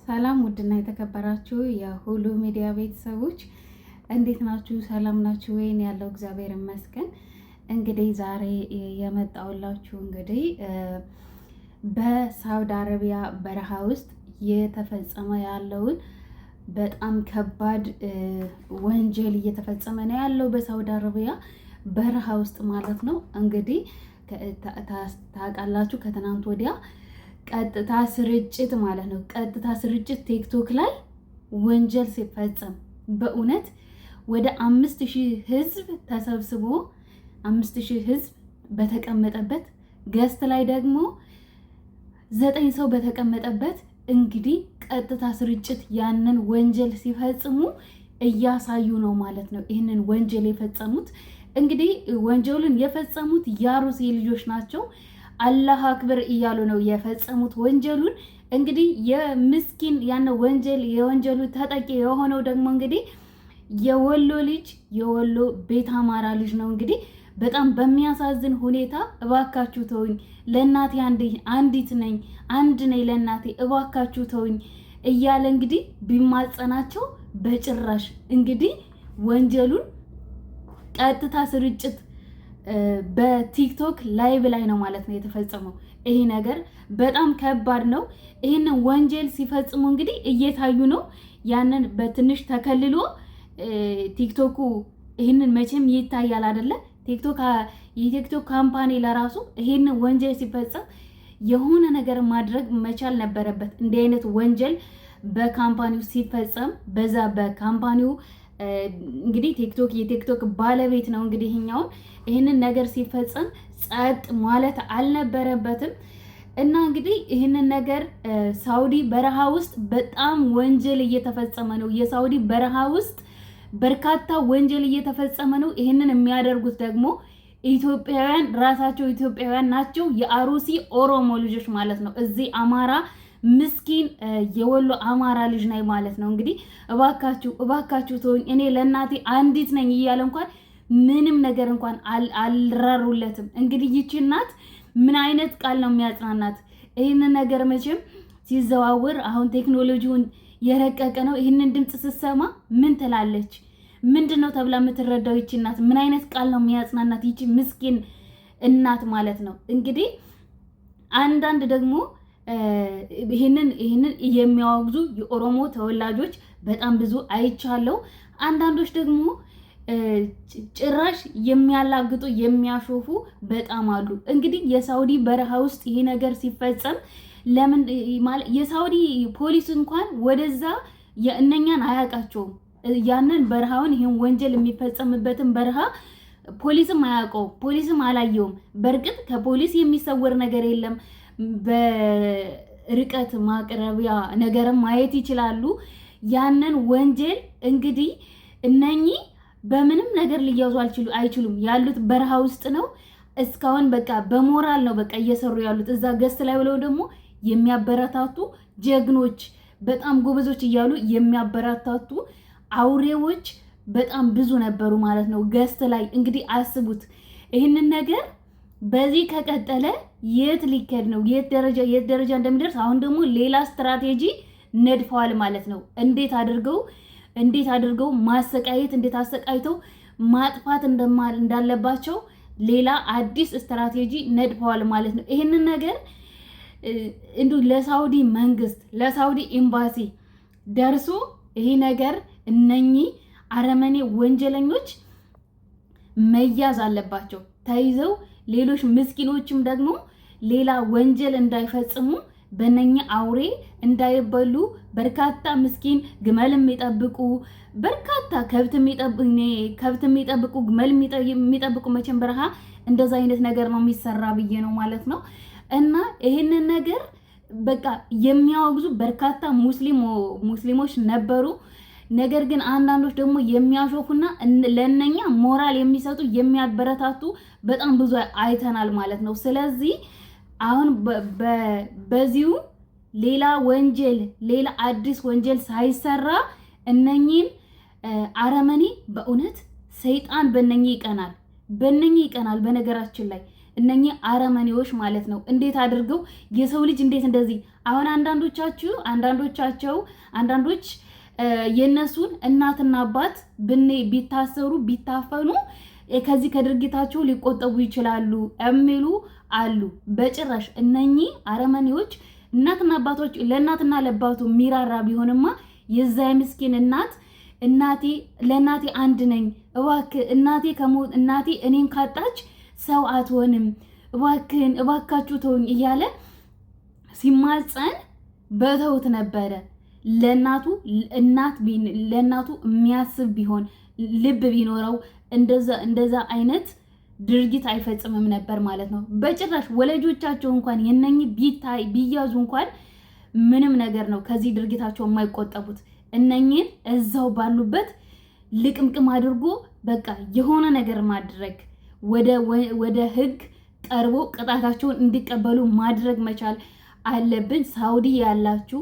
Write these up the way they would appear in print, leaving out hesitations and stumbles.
ሰላም ውድና የተከበራችሁ የሁሉ ሚዲያ ቤተሰቦች እንዴት ናችሁ? ሰላም ናችሁ ወይ? ያለው እግዚአብሔር ይመስገን። እንግዲህ ዛሬ የመጣሁላችሁ በሳውዲ አረቢያ በረሃ ውስጥ የተፈጸመ ያለውን በጣም ከባድ ወንጀል እየተፈጸመ ነው ያለው በሳውዲ አረቢያ በረሃ ውስጥ ማለት ነው። እንግዲህ ታውቃላችሁ ከትናንት ወዲያ ቀጥታ ስርጭት ማለት ነው። ቀጥታ ስርጭት ቲክቶክ ላይ ወንጀል ሲፈጸም በእውነት ወደ 5000 ህዝብ ተሰብስቦ 5000 ህዝብ በተቀመጠበት ገስት ላይ ደግሞ 9 ሰው በተቀመጠበት እንግዲህ ቀጥታ ስርጭት ያንን ወንጀል ሲፈጽሙ እያሳዩ ነው ማለት ነው። ይህንን ወንጀል የፈጸሙት እንግዲህ ወንጀሉን የፈጸሙት ያሩሲ ልጆች ናቸው። አላህ አክበር እያሉ ነው የፈጸሙት ወንጀሉን። እንግዲህ የምስኪን ያን የወንጀሉ ተጠቂ የሆነው ደግሞ እንግዲህ የወሎ ልጅ የወሎ ቤት አማራ ልጅ ነው። እንግዲህ በጣም በሚያሳዝን ሁኔታ እባካችሁ ተውኝ፣ ለእናቴ አንዲት ነኝ፣ አንድ ነኝ ለእናቴ እባካችሁ ተውኝ እያለ እንግዲህ ቢማጸናቸው በጭራሽ እንግዲህ ወንጀሉን ቀጥታ ስርጭት በቲክቶክ ላይቭ ላይ ነው ማለት ነው የተፈጸመው። ይሄ ነገር በጣም ከባድ ነው። ይህንን ወንጀል ሲፈጽሙ እንግዲህ እየታዩ ነው። ያንን በትንሽ ተከልሎ ቲክቶኩ ይህንን መቼም ይታያል አይደለ? የቲክቶክ ካምፓኒ ለራሱ ይህንን ወንጀል ሲፈጸም የሆነ ነገር ማድረግ መቻል ነበረበት። እንዲህ አይነት ወንጀል በካምፓኒው ሲፈጸም በዛ በካምፓኒው እንግዲህ የቲክቶክ ባለቤት ነው እንግዲህ ይህንን ነገር ሲፈጸም ጸጥ ማለት አልነበረበትም። እና እንግዲህ ይህንን ነገር ሳውዲ በረሃ ውስጥ በጣም ወንጀል እየተፈጸመ ነው። የሳውዲ በረሃ ውስጥ በርካታ ወንጀል እየተፈጸመ ነው። ይህንን የሚያደርጉት ደግሞ ኢትዮጵያውያን ራሳቸው ኢትዮጵያውያን ናቸው። የአሩሲ ኦሮሞ ልጆች ማለት ነው። እዚህ አማራ ምስኪን የወሎ አማራ ልጅ ነኝ ማለት ነው። እንግዲህ እባካችሁ ተወኝ፣ እኔ ለእናቴ አንዲት ነኝ እያለ እንኳን ምንም ነገር እንኳን አልራሩለትም። እንግዲህ ይቺ እናት ምን አይነት ቃል ነው የሚያጽናናት? ይህንን ነገር መቼም ሲዘዋወር አሁን ቴክኖሎጂውን የረቀቀ ነው። ይህንን ድምፅ ስትሰማ ምን ትላለች? ምንድን ነው ተብላ የምትረዳው ይቺ እናት? ምን አይነት ቃል ነው የሚያጽናናት ይቺ ምስኪን እናት ማለት ነው። እንግዲህ አንዳንድ ደግሞ ይህንን የሚያወግዙ የኦሮሞ ተወላጆች በጣም ብዙ አይቻለው። አንዳንዶች ደግሞ ጭራሽ የሚያላግጡ የሚያሾፉ በጣም አሉ። እንግዲህ የሳውዲ በረሃ ውስጥ ይሄ ነገር ሲፈጸም ለምን ማለት የሳውዲ ፖሊስ እንኳን ወደዛ የእነኛን አያውቃቸውም። ያንን በረሃውን ይሄን ወንጀል የሚፈጸምበትን በረሃ ፖሊስም አያውቀውም፣ ፖሊስም አላየውም። በእርግጥ ከፖሊስ የሚሰወር ነገር የለም። በርቀት ማቅረቢያ ነገርም ማየት ይችላሉ። ያንን ወንጀል እንግዲህ እነኚህ በምንም ነገር ሊያዙ አይችሉም። ያሉት በረሃ ውስጥ ነው። እስካሁን በቃ በሞራል ነው በቃ እየሰሩ ያሉት። እዛ ገስት ላይ ብለው ደግሞ የሚያበረታቱ ጀግኖች፣ በጣም ጎበዞች እያሉ የሚያበረታቱ አውሬዎች በጣም ብዙ ነበሩ ማለት ነው ገስት ላይ። እንግዲህ አስቡት ይህንን ነገር በዚህ ከቀጠለ የት ሊከድ ነው? የት ደረጃ እንደሚደርስ አሁን ደግሞ ሌላ ስትራቴጂ ነድፈዋል ማለት ነው። እንዴት አድርገው ማሰቃየት፣ እንዴት አሰቃይተው ማጥፋት እንዳለባቸው ሌላ አዲስ ስትራቴጂ ነድፈዋል ማለት ነው። ይህንን ነገር እንዲሁ ለሳውዲ መንግስት ለሳውዲ ኤምባሲ ደርሶ ይሄ ነገር እነኚህ አረመኔ ወንጀለኞች መያዝ አለባቸው ተይዘው ሌሎች ምስኪኖችም ደግሞ ሌላ ወንጀል እንዳይፈጽሙ በነኛ አውሬ እንዳይበሉ በርካታ ምስኪን ግመል የሚጠብቁ በርካታ ከብት የሚጠብቁ ግመል የሚጠብቁ መቼም በረሃ እንደዛ አይነት ነገር ነው የሚሰራ ብዬ ነው ማለት ነው። እና ይሄንን ነገር በቃ የሚያወግዙ በርካታ ሙስሊሞች ነበሩ። ነገር ግን አንዳንዶች ደግሞ የሚያሾፉና ለነኛ ሞራል የሚሰጡ የሚያበረታቱ በጣም ብዙ አይተናል ማለት ነው። ስለዚህ አሁን በዚሁ ሌላ አዲስ ወንጀል ሳይሰራ እነኚህን አረመኔ በእውነት ሰይጣን በእነኚህ ይቀናል። በነገራችን ላይ እነኚህ አረመኔዎች ማለት ነው እንዴት አድርገው የሰው ልጅ እንዴት እንደዚህ አሁን አንዳንዶች የነሱን እናትና አባት ቢታሰሩ ቢታፈኑ ከዚህ ከድርጊታቸው ሊቆጠቡ ይችላሉ የሚሉ አሉ። በጭራሽ እነኚህ አረመኔዎች እናትና አባቶች ለእናትና ለአባቱ ሚራራ ቢሆንማ የዛ ምስኪን ለእናቴ አንድ ነኝ እባክህ እናቴ እኔን ካጣች ሰው አትሆንም እባካችሁ ተውኝ እያለ ሲማጸን በተውት ነበረ። ለእናቱ የሚያስብ ቢሆን ልብ ቢኖረው እንደዛ አይነት ድርጊት አይፈጽምም ነበር ማለት ነው። በጭራሽ ወላጆቻቸው እንኳን የነኚህ ቢያዙ እንኳን ምንም ነገር ነው ከዚህ ድርጊታቸው የማይቆጠቡት። እነኚህን እዛው ባሉበት ልቅምቅም አድርጎ በቃ የሆነ ነገር ማድረግ ወደ ህግ ቀርቦ ቅጣታቸውን እንዲቀበሉ ማድረግ መቻል አለብን። ሳውዲ ያላችሁ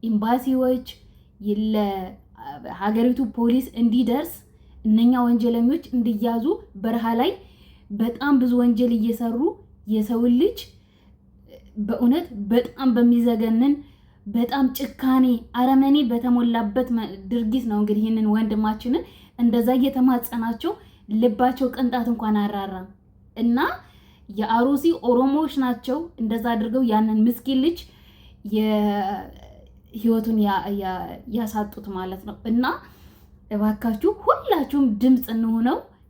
ኤምባሲዎች ለሀገሪቱ ፖሊስ እንዲደርስ እነኛ ወንጀለኞች እንዲያዙ በረሃ ላይ በጣም ብዙ ወንጀል እየሰሩ የሰው ልጅ በእውነት በጣም በሚዘገንን በጣም ጭካኔ አረመኔ በተሞላበት ድርጊት ነው እንግዲህ ይህንን ወንድማችንን እንደዛ እየተማጸናቸው ልባቸው ቅንጣት እንኳን አራራም እና የአሩሲ ኦሮሞዎች ናቸው እንደዛ አድርገው ያንን ምስኪን ልጅ ህይወቱን ያሳጡት ማለት ነው። እና እባካችሁ ሁላችሁም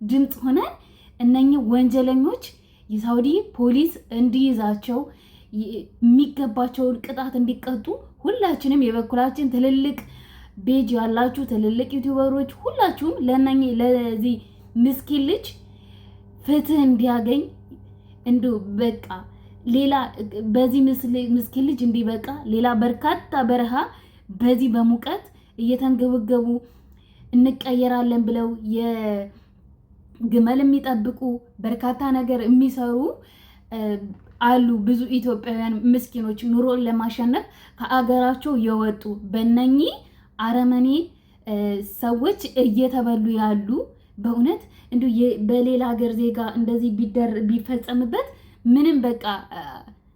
ድምፅ ሆነን እነኚህ ወንጀለኞች የሳውዲ ፖሊስ እንዲይዛቸው የሚገባቸውን ቅጣት እንዲቀጡ ሁላችንም የበኩላችን ትልልቅ ቤጅ ያላችሁ ትልልቅ ዩቲዩበሮች ሁላችሁም ለዚህ ምስኪን ልጅ ፍትህ እንዲያገኝ በቃ ሌላ በዚህ ምስኪን ልጅ እንዲበቃ ሌላ በርካታ በረሃ በዚህ በሙቀት እየተንገበገቡ እንቀየራለን ብለው የግመል የሚጠብቁ በርካታ ነገር የሚሰሩ አሉ። ብዙ ኢትዮጵያውያን ምስኪኖች ኑሮን ለማሸነፍ ከአገራቸው የወጡ በእነኚህ አረመኔ ሰዎች እየተበሉ ያሉ በእውነት በሌላ ሀገር ዜጋ እንደዚህ ቢፈጸምበት ምንም በቃ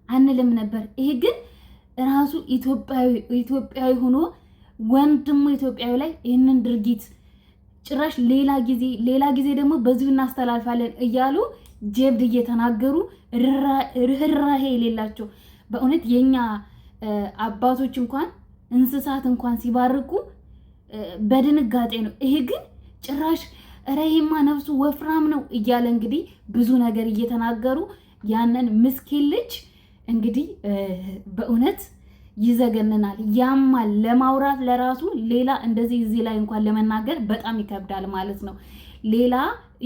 አንልም ነበር። ይሄ ግን ራሱ ኢትዮጵያዊ ሆኖ ወንድሙ ኢትዮጵያዊ ላይ ይህንን ድርጊት ጭራሽ ሌላ ጊዜ ደግሞ በዚሁ እናስተላልፋለን እያሉ ጀብድ እየተናገሩ ርህራሄ የሌላቸው በእውነት የኛ አባቶች እንኳን እንስሳት እንኳን ሲባርኩ በድንጋጤ ነው። ይሄ ግን ጭራሽ ረይማ ነፍሱ ወፍራም ነው እያለ እንግዲህ ብዙ ነገር እየተናገሩ ያንን ምስኪን ልጅ እንግዲህ በእውነት ይዘገንናል፣ ያማል። ለማውራት ለራሱ ሌላ እንደዚህ እዚህ ላይ እንኳን ለመናገር በጣም ይከብዳል ማለት ነው። ሌላ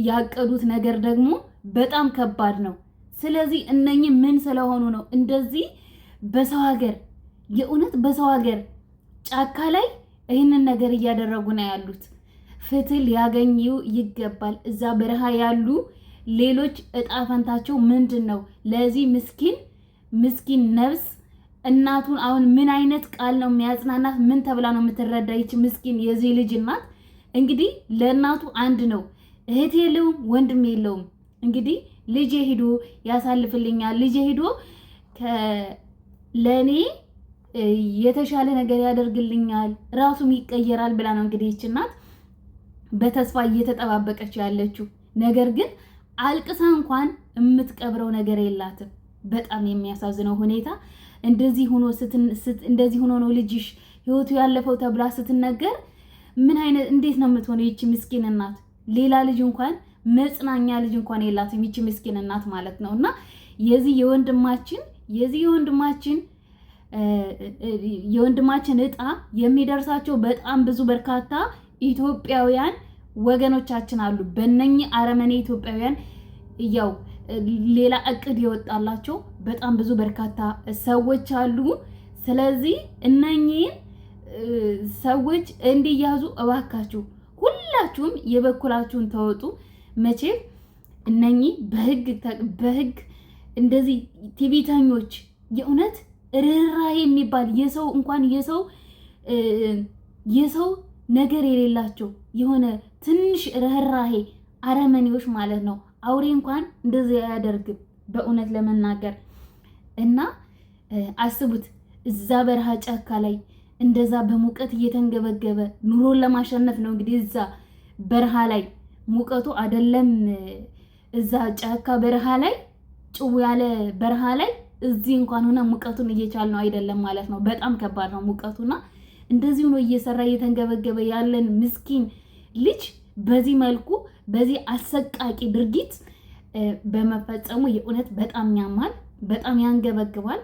ያቀዱት ነገር ደግሞ በጣም ከባድ ነው። ስለዚህ እነኚህ ምን ስለሆኑ ነው እንደዚህ በሰው ሀገር የእውነት በሰው ሀገር ጫካ ላይ ይህንን ነገር እያደረጉ ነው ያሉት? ፍትህ ሊያገኙ ይገባል። እዛ በረሃ ያሉ ሌሎች እጣ ፈንታቸው ምንድን ነው? ለዚህ ምስኪን ነፍስ እናቱን አሁን ምን አይነት ቃል ነው የሚያጽናናት? ምን ተብላ ነው የምትረዳ? ይች ምስኪን የዚህ ልጅ እናት እንግዲህ ለእናቱ አንድ ነው፣ እህት የለውም፣ ወንድም የለውም። እንግዲህ ልጄ ሂዶ ያሳልፍልኛል፣ ልጄ ሂዶ ለእኔ የተሻለ ነገር ያደርግልኛል፣ ራሱም ይቀየራል ብላ ነው እንግዲህ ይች እናት በተስፋ እየተጠባበቀች ያለችው። ነገር ግን አልቅሳ እንኳን የምትቀብረው ነገር የላትም። በጣም የሚያሳዝነው ሁኔታ እንደዚህ ሆኖ ነው ልጅሽ ህይወቱ ያለፈው ተብላ ስትነገር እንዴት ነው የምትሆነው ይቺ ምስኪን እናት? ሌላ ልጅ እንኳን መጽናኛ ልጅ እንኳን የላትም ይቺ ምስኪን እናት ማለት ነው። እና የዚህ የወንድማችን እጣ የሚደርሳቸው በጣም ብዙ በርካታ ኢትዮጵያውያን ወገኖቻችን አሉ። በእነኚህ አረመኔ ኢትዮጵያውያን ያው ሌላ እቅድ የወጣላቸው በጣም ብዙ በርካታ ሰዎች አሉ። ስለዚህ እነኚህን ሰዎች እንዲያዙ እባካችሁ ሁላችሁም የበኩላችሁን ተወጡ። መቼም እነኚህ በህግ እንደዚህ ቲቪተኞች የእውነት ርህራሄ የሚባል የሰው ነገር የሌላቸው የሆነ ትንሽ ርህራሄ አረመኔዎች ማለት ነው። አውሬ እንኳን እንደዚህ አያደርግም በእውነት ለመናገር እና አስቡት። እዛ በረሃ ጫካ ላይ እንደዛ በሙቀት እየተንገበገበ ኑሮን ለማሸነፍ ነው እንግዲህ እዛ በረሃ ላይ ሙቀቱ አይደለም እዛ ጫካ በረሃ ላይ ጭው ያለ በረሃ ላይ እዚህ እንኳን ሆነ ሙቀቱን እየቻል ነው አይደለም ማለት ነው። በጣም ከባድ ነው ሙቀቱና እንደዚህ ነው እየሰራ እየተንገበገበ ያለን ምስኪን ልጅ በዚህ መልኩ በዚህ አሰቃቂ ድርጊት በመፈጸሙ የእውነት በጣም ያማል፣ በጣም ያንገበግባል።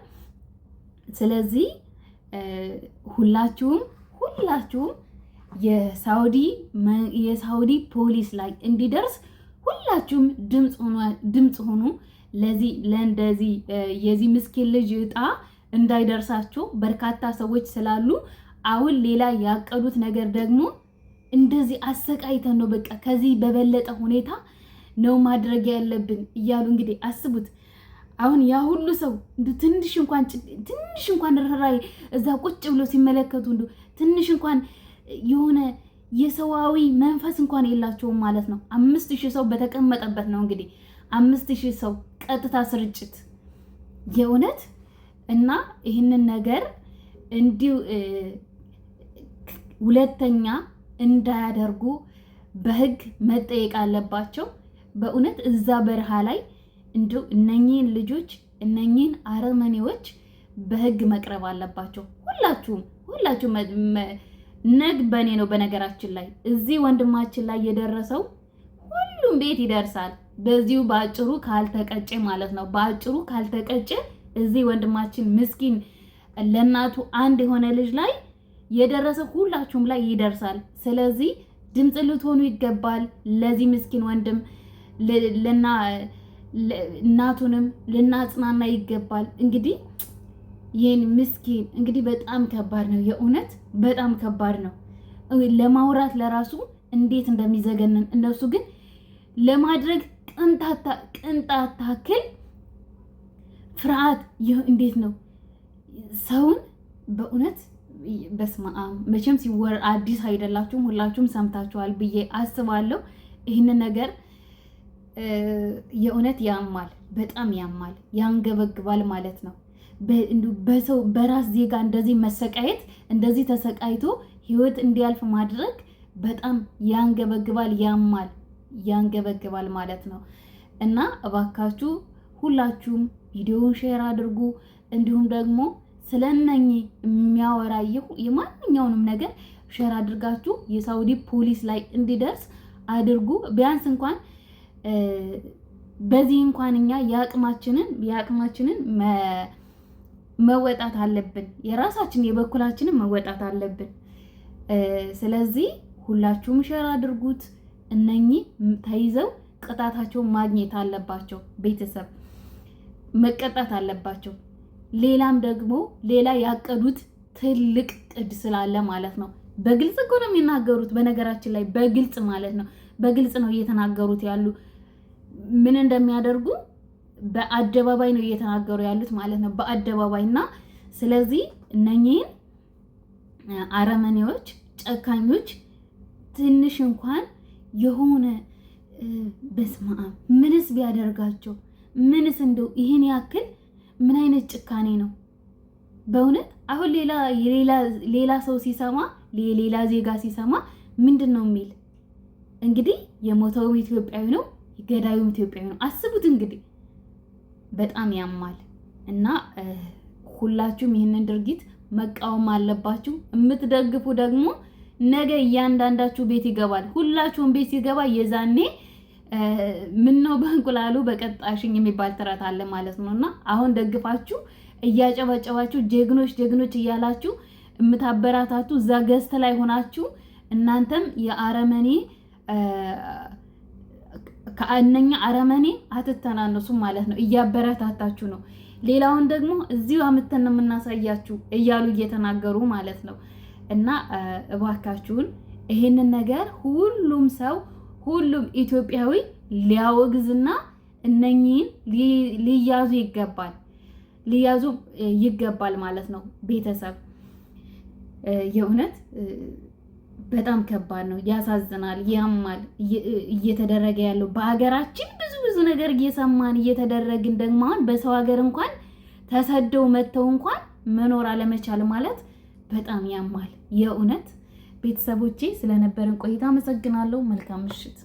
ስለዚህ ሁላችሁም የሳውዲ ፖሊስ ላይ እንዲደርስ ሁላችሁም ድምጽ ሆኑ። ለእንደዚህ የዚህ ምስኪን ልጅ እጣ እንዳይደርሳቸው በርካታ ሰዎች ስላሉ አሁን ሌላ ያቀዱት ነገር ደግሞ እንደዚህ አሰቃይተን ነው በቃ ከዚህ በበለጠ ሁኔታ ነው ማድረግ ያለብን እያሉ እንግዲህ አስቡት። አሁን ያ ሁሉ ሰው ትንሽ እንኳን ርህራሄ እዛ ቁጭ ብሎ ሲመለከቱ ትንሽ እንኳን የሆነ የሰዋዊ መንፈስ እንኳን የላቸውም ማለት ነው። 5000 ሰው በተቀመጠበት ነው እንግዲህ 5000 ሰው ቀጥታ ስርጭት የእውነት እና ይህንን ነገር እንዲሁ ሁለተኛ እንዳያደርጉ በህግ መጠየቅ አለባቸው። በእውነት እዛ በረሃ ላይ እንዲሁ እነኚህን ልጆች እነኚህን አረመኔዎች በህግ መቅረብ አለባቸው። ሁላችሁም ነግ በኔ ነው። በነገራችን ላይ እዚህ ወንድማችን ላይ የደረሰው ሁሉም ቤት ይደርሳል። በዚሁ በአጭሩ ካልተቀጨ ማለት ነው። በአጭሩ ካልተቀጨ እዚህ ወንድማችን ምስኪን ለእናቱ አንድ የሆነ ልጅ ላይ የደረሰ ሁላችሁም ላይ ይደርሳል። ስለዚህ ድምጽ ልትሆኑ ይገባል። ለዚህ ምስኪን ወንድም እናቱንም ልናጽናና ይገባል። እንግዲህ ይህን ምስኪን እንግዲህ በጣም ከባድ ነው፣ የእውነት በጣም ከባድ ነው ለማውራት ለራሱ እንዴት እንደሚዘገንን። እነሱ ግን ለማድረግ ቅንጣት ታክል ፍርሃት እንዴት ነው ሰውን በእውነት በስመ አብ። መቼም ሲወር አዲስ አይደላችሁም፣ ሁላችሁም ሰምታችኋል ብዬ አስባለሁ። ይህንን ነገር የእውነት ያማል፣ በጣም ያማል፣ ያንገበግባል ማለት ነው። በሰው በራስ ዜጋ እንደዚህ መሰቃየት፣ እንደዚህ ተሰቃይቶ ህይወት እንዲያልፍ ማድረግ በጣም ያንገበግባል፣ ያማል፣ ያንገበግባል ማለት ነው። እና እባካችሁ ሁላችሁም ቪዲዮውን ሼር አድርጉ። እንዲሁም ደግሞ ስለነኚህ የሚያወራ የማንኛውንም ነገር ሼር አድርጋችሁ የሳውዲ ፖሊስ ላይ እንዲደርስ አድርጉ። ቢያንስ እንኳን በዚህ እንኳን እኛ የአቅማችንን መወጣት አለብን። የራሳችን የበኩላችንን መወጣት አለብን። ስለዚህ ሁላችሁም ሼር አድርጉት። እነኚህ ተይዘው ቅጣታቸውን ማግኘት አለባቸው። ቤተሰብ መቀጣት አለባቸው። ሌላም ደግሞ ሌላ ያቀዱት ትልቅ ቅድ ስላለ ማለት ነው። በግልጽ እኮ ነው የሚናገሩት። በነገራችን ላይ በግልጽ ማለት ነው፣ በግልጽ ነው እየተናገሩት ያሉ ምን እንደሚያደርጉ በአደባባይ ነው እየተናገሩ ያሉት ማለት ነው፣ በአደባባይ እና ስለዚህ እነኚህን አረመኔዎች፣ ጨካኞች ትንሽ እንኳን የሆነ በስመ አብ ምንስ ቢያደርጋቸው ምንስ እንደው ይህን ያክል ምን አይነት ጭካኔ ነው በእውነት? አሁን ሌላ ሰው ሲሰማ ሌላ ዜጋ ሲሰማ ምንድን ነው የሚል? እንግዲህ የሞተውም ኢትዮጵያዊ ነው፣ ገዳዩም ኢትዮጵያዊ ነው። አስቡት እንግዲህ በጣም ያማል። እና ሁላችሁም ይህንን ድርጊት መቃወም አለባችሁ። የምትደግፉ ደግሞ ነገ እያንዳንዳችሁ ቤት ይገባል። ሁላችሁም ቤት ሲገባ የዛኔ ምን ነው በእንቁላሉ በቀጣሽኝ የሚባል ተረት አለ ማለት ነው። እና አሁን ደግፋችሁ እያጨበጨባችሁ ጀግኖች እያላችሁ የምታበራታቱ እዛ ገዝተ ላይ ሆናችሁ እናንተም የአረመኔ ከእነኛ አረመኔ አትተናነሱ ማለት ነው። እያበረታታችሁ ነው። ሌላውን ደግሞ እዚሁ አምተን የምናሳያችሁ እያሉ እየተናገሩ ማለት ነው። እና እባካችሁን ይሄንን ነገር ሁሉም ኢትዮጵያዊ ሊያወግዝና እነኚህን ሊያዙ ይገባል ማለት ነው። ቤተሰብ የእውነት በጣም ከባድ ነው፣ ያሳዝናል፣ ያማል። እየተደረገ ያለው በሀገራችን ብዙ ነገር እየሰማን እየተደረግን ደግሞ በሰው ሀገር እንኳን ተሰደው መተው እንኳን መኖር አለመቻል ማለት በጣም ያማል። የእውነት ቤተሰቦቼ ስለነበረን ቆይታ አመሰግናለሁ። መልካም ምሽት።